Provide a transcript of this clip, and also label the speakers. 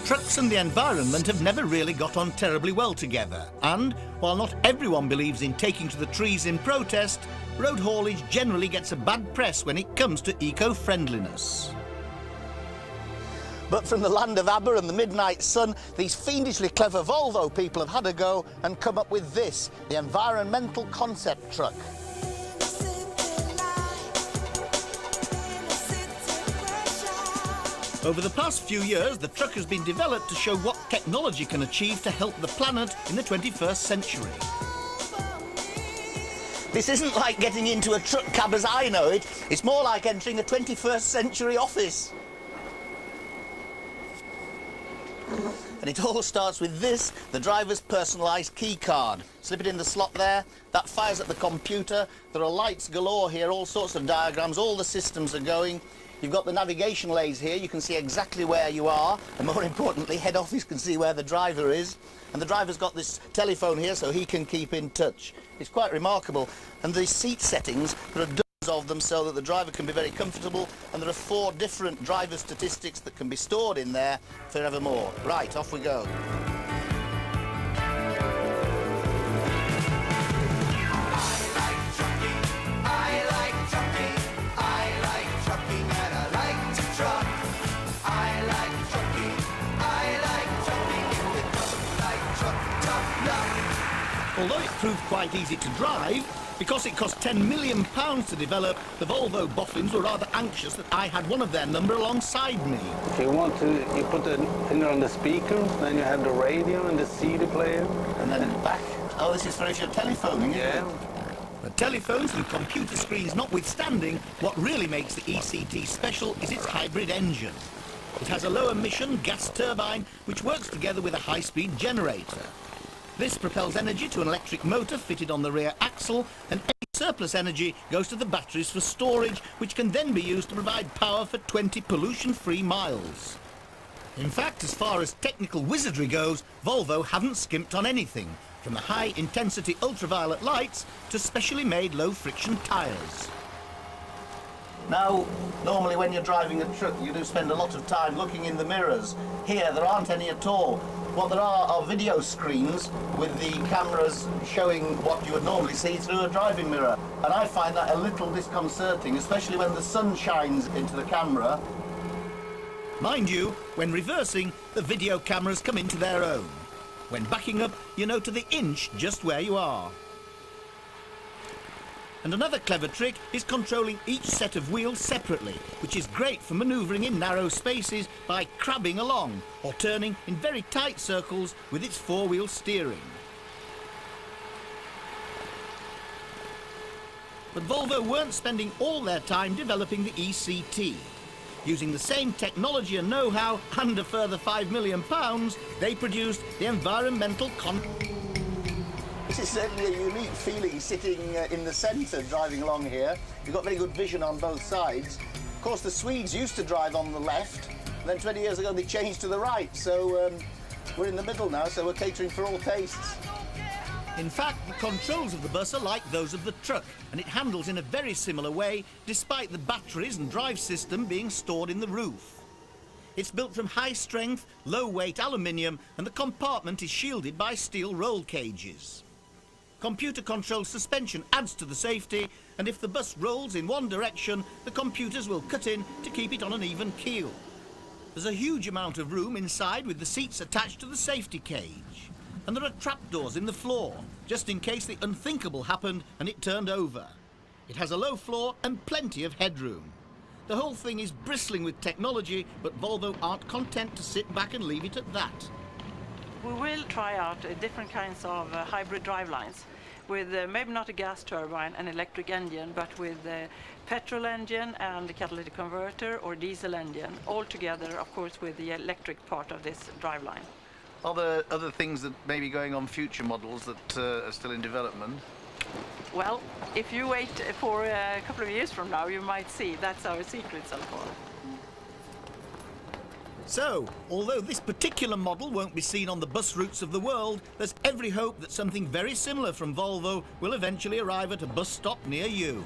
Speaker 1: Trucks and the environment have never really got on terribly well together, and while not everyone believes in taking to the trees in protest, road haulage generally gets a bad press when it comes to eco-friendliness. But from the land of ABBA and the midnight sun, these fiendishly clever Volvo people have had a go and come up with this, the environmental concept truck. Over the past few years, the truck has been developed to show what technology can achieve to help the planet in the 21st century. This isn't like getting into a truck cab as I know it, it's more like entering a 21st century office. And it all starts with this, the driver's personalised key card. Slip it in the slot there, that fires up the computer, there are lights galore here, all sorts of diagrams, all the systems are going. You've got the navigation aids here, you can see exactly where you are, and more importantly, head office can see where the driver is. And the driver's got this telephone here so he can keep in touch. It's quite remarkable. And the seat settings, there are dozens of them so that the driver can be very comfortable, and there are 4 different driver statistics that can be stored in there forevermore. Right, off we go. Although it proved quite easy to drive, because it cost £10 million to develop, the Volvo boffins were rather anxious that I had one of their number alongside me.
Speaker 2: If you want to, you put the finger on the speaker, then you have the radio and the CD player.
Speaker 1: And then back. Oh, this is for if you're telephoning, isn't
Speaker 2: it?
Speaker 1: But telephones and computer screens notwithstanding, what really makes the ECT special is its hybrid engine. It has a low-emission gas turbine which works together with a high-speed generator. This propels energy to an electric motor fitted on the rear axle, and any surplus energy goes to the batteries for storage, which can then be used to provide power for 20 pollution-free miles. In fact, as far as technical wizardry goes, Volvo haven't skimped on anything, from the high-intensity ultraviolet lights to specially made low-friction tyres. Now, normally when you're driving a truck, you do spend a lot of time looking in the mirrors. Here, there aren't any at all. What there are video screens with the cameras showing what you would normally see through a driving mirror. And I find that a little disconcerting, especially when the sun shines into the camera. Mind you, when reversing, the video cameras come into their own. When backing up, you know to the inch just where you are. And another clever trick is controlling each set of wheels separately, which is great for manoeuvring in narrow spaces by crabbing along or turning in very tight circles with its 4-wheel steering. But Volvo weren't spending all their time developing the ECT. Using the same technology and know-how and a further £5 million, they produced the environmental This is certainly a unique feeling sitting in the centre driving along here. You've got very good vision on both sides. Of course, the Swedes used to drive on the left, and then 20 years ago they changed to the right, so we're in the middle now, so we're catering for all tastes. In fact, the controls of the bus are like those of the truck, and it handles in a very similar way, despite the batteries and drive system being stored in the roof. It's built from high-strength, low-weight aluminium, and the compartment is shielded by steel roll cages. Computer-controlled suspension adds to the safety, and if the bus rolls in one direction, the computers will cut in to keep it on an even keel. There's a huge amount of room inside with the seats attached to the safety cage. And there are trapdoors in the floor, just in case the unthinkable happened and it turned over. It has a low floor and plenty of headroom. The whole thing is bristling with technology, but Volvo aren't content to sit back and leave it at that.
Speaker 3: We will try out different kinds of hybrid drivelines with maybe not a gas turbine and electric engine, but with a petrol engine and a catalytic converter or diesel engine, all together, of course, with the electric part of this driveline.
Speaker 1: Are there other things that may be going on future models that are still in development?
Speaker 3: Well, if you wait for a couple of years from now, you might see. That's our secret so far.
Speaker 1: So, although this particular model won't be seen on the bus routes of the world, there's every hope that something very similar from Volvo will eventually arrive at a bus stop near you.